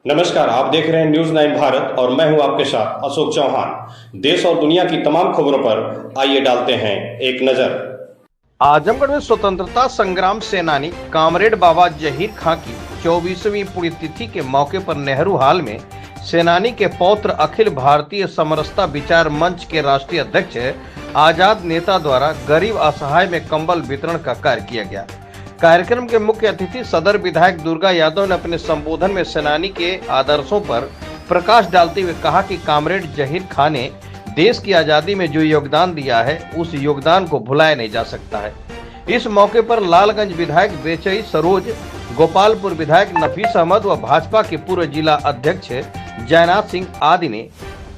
नमस्कार, आप देख रहे हैं न्यूज 9 भारत और मैं हूं आपके साथ अशोक चौहान। देश और दुनिया की तमाम खबरों पर आइए डालते हैं एक नजर। आजमगढ़ में स्वतंत्रता संग्राम सेनानी कामरेड बाबा जहीर खां की 24वीं पुण्यतिथि के मौके पर नेहरू हाल में सेनानी के पौत्र अखिल भारतीय समरसता विचार मंच के राष्ट्रीय अध्यक्ष आजाद नेता द्वारा गरीब असहाय में कंबल वितरण का कार्य किया गया। कार्यक्रम के मुख्य अतिथि सदर विधायक दुर्गा यादव ने अपने संबोधन में सेनानी के आदर्शों पर प्रकाश डालते हुए कहा कि कामरेड जहीर खां ने देश की आजादी में जो योगदान दिया है उस योगदान को भुलाया नहीं जा सकता है। इस मौके पर लालगंज विधायक बेचई सरोज, गोपालपुर विधायक नफीस अहमद व भाजपा के पूर्व जिला अध्यक्ष जयनाथ सिंह आदि ने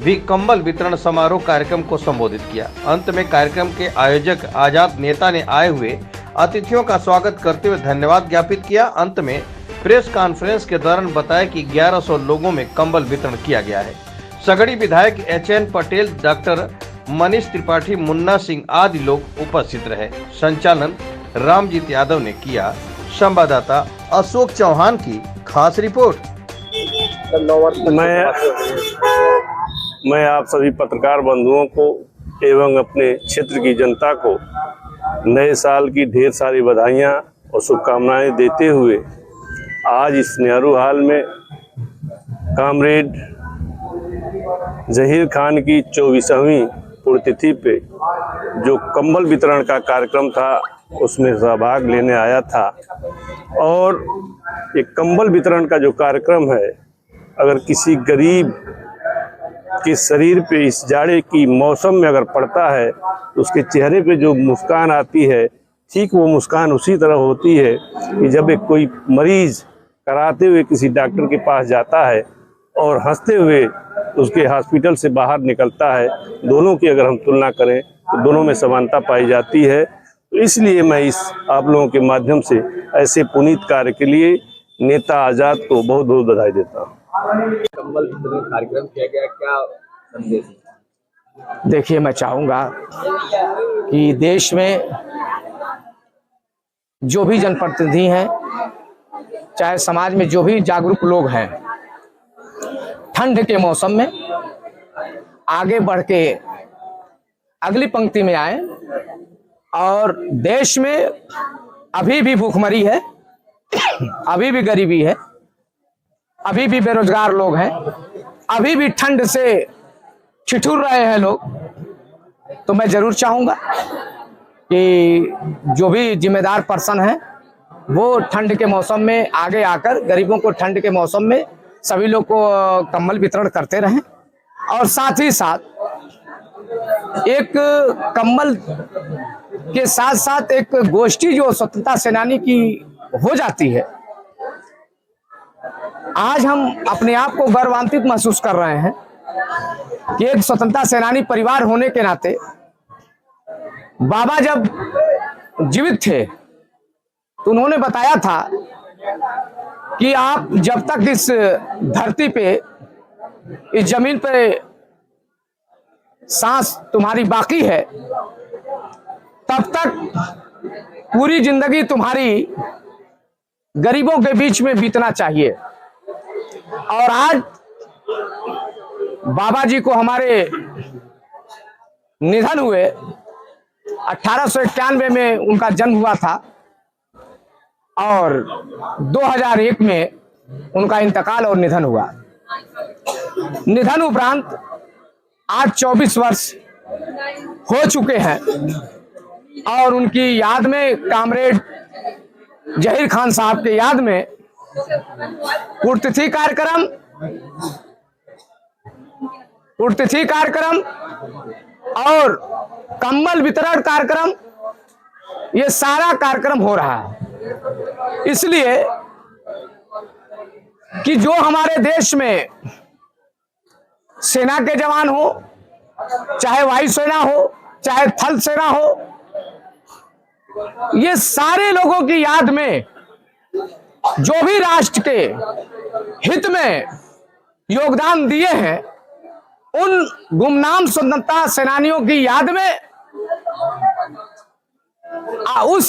भी कंबल वितरण समारोह कार्यक्रम को संबोधित किया। अंत में कार्यक्रम के आयोजक आजाद नेता ने आए हुए अतिथियों का स्वागत करते हुए धन्यवाद ज्ञापित किया। अंत में प्रेस कॉन्फ्रेंस के दौरान बताया कि 1100 लोगों में कंबल वितरण किया गया है। सगड़ी विधायक एचएन पटेल, डॉक्टर मनीष त्रिपाठी, मुन्ना सिंह आदि लोग उपस्थित रहे। संचालन रामजीत यादव ने किया। संवाददाता अशोक चौहान की खास रिपोर्ट। मैं आप सभी पत्रकार बंधुओं को एवं अपने क्षेत्र की जनता को नए साल की ढेर सारी बधाइयाँ और शुभकामनाएं देते हुए आज इस नेहरू हाल में कामरेड जहीर खान की 24वीं पुण्यतिथि पे जो कंबल वितरण का कार्यक्रम था उसमें सहभाग लेने आया था। और ये कंबल वितरण का जो कार्यक्रम है, अगर किसी गरीब के शरीर पे इस जाड़े की मौसम में अगर पड़ता है तो उसके चेहरे पे जो मुस्कान आती है, ठीक वो मुस्कान उसी तरह होती है कि जब एक कोई मरीज कराते हुए किसी डॉक्टर के पास जाता है और हंसते हुए उसके हॉस्पिटल से बाहर निकलता है। दोनों की अगर हम तुलना करें तो दोनों में समानता पाई जाती है। तो इसलिए मैं इस आप लोगों के माध्यम से ऐसे पुनीत कार्य के लिए नेता आजाद को बहुत बहुत बधाई देता हूँ। कंबल वितरण कार्यक्रम किया गया, क्या संदेश? देखिए, मैं चाहूँगा कि देश में जो भी जनप्रतिनिधि हैं, चाहे समाज में जो भी जागरूक लोग हैं, ठंड के मौसम में आगे बढ़ के अगली पंक्ति में आए। और देश में अभी भी भूखमरी है, अभी भी गरीबी है, अभी भी बेरोजगार लोग हैं, अभी भी ठंड से ठिठुर रहे हैं लोग। तो मैं जरूर चाहूंगा कि जो भी जिम्मेदार पर्सन है वो ठंड के मौसम में आगे आकर गरीबों को ठंड के मौसम में सभी लोग को कंबल वितरण करते रहें। और साथ ही साथ एक कंबल के साथ साथ एक गोष्ठी जो स्वतंत्रता सेनानी की हो जाती है। आज हम अपने आप को गौरवान्वित महसूस कर रहे हैं कि एक स्वतंत्रता सेनानी परिवार होने के नाते बाबा जब जीवित थे तो उन्होंने बताया था कि आप जब तक इस धरती पे, इस जमीन पे सांस तुम्हारी बाकी है, तब तक पूरी जिंदगी तुम्हारी गरीबों के बीच में बीतना चाहिए। और आज बाबा जी को हमारे निधन हुए, 1891 में उनका जन्म हुआ था और 2001 में उनका इंतकाल और निधन हुआ। निधन उपरांत आज 24 वर्ष हो चुके हैं और उनकी याद में, कामरेड जहीर खान साहब के याद में पुण्यतिथि कार्यक्रम और कंबल वितरण कार्यक्रम, ये सारा कार्यक्रम हो रहा है। इसलिए कि जो हमारे देश में सेना के जवान हो, चाहे वायुसेना हो, चाहे थल सेना हो, ये सारे लोगों की याद में जो भी राष्ट्र के हित में योगदान दिए हैं, उन गुमनाम स्वतंत्रता सेनानियों की याद में उस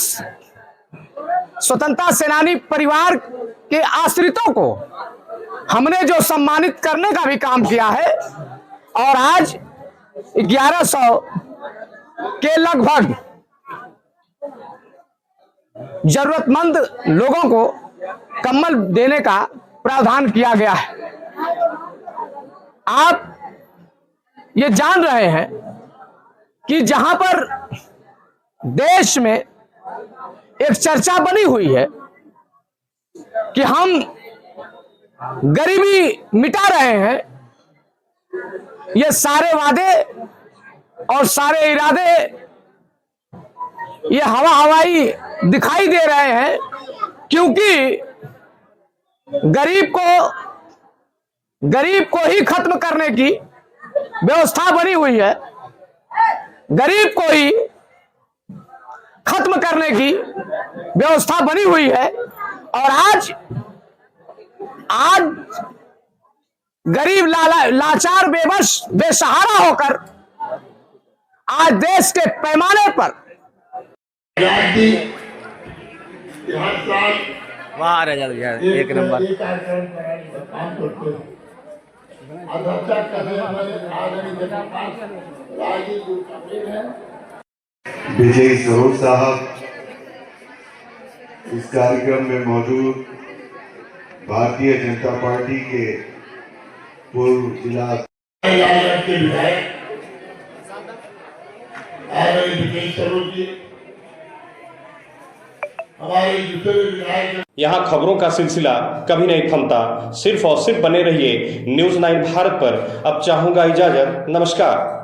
स्वतंत्रता सेनानी परिवार के आश्रितों को हमने जो सम्मानित करने का भी काम किया है और आज 1100 के लगभग जरूरतमंद लोगों को कंबल देने का प्रावधान किया गया है। आप ये जान रहे हैं कि जहां पर देश में एक चर्चा बनी हुई है कि हम गरीबी मिटा रहे हैं, ये सारे वादे और सारे इरादे ये हवाई दिखाई दे रहे हैं, क्योंकि गरीब को ही खत्म करने की व्यवस्था बनी हुई है, गरीब को ही खत्म करने की व्यवस्था बनी हुई है। और आज गरीब लाचार बेबस बेसहारा होकर आज देश के पैमाने पर वाह रजत भैया एक नंबर। विजय सरोज साहब इस कार्यक्रम में मौजूद भारतीय जनता पार्टी के पूर्व जिला के विधायक विजय सरोज जी, हमारे दूसरे विधायक। यहाँ खबरों का सिलसिला कभी नहीं थमता। सिर्फ और सिर्फ बने रहिए न्यूज़ 9 भारत पर। अब चाहूंगा इजाजत। नमस्कार।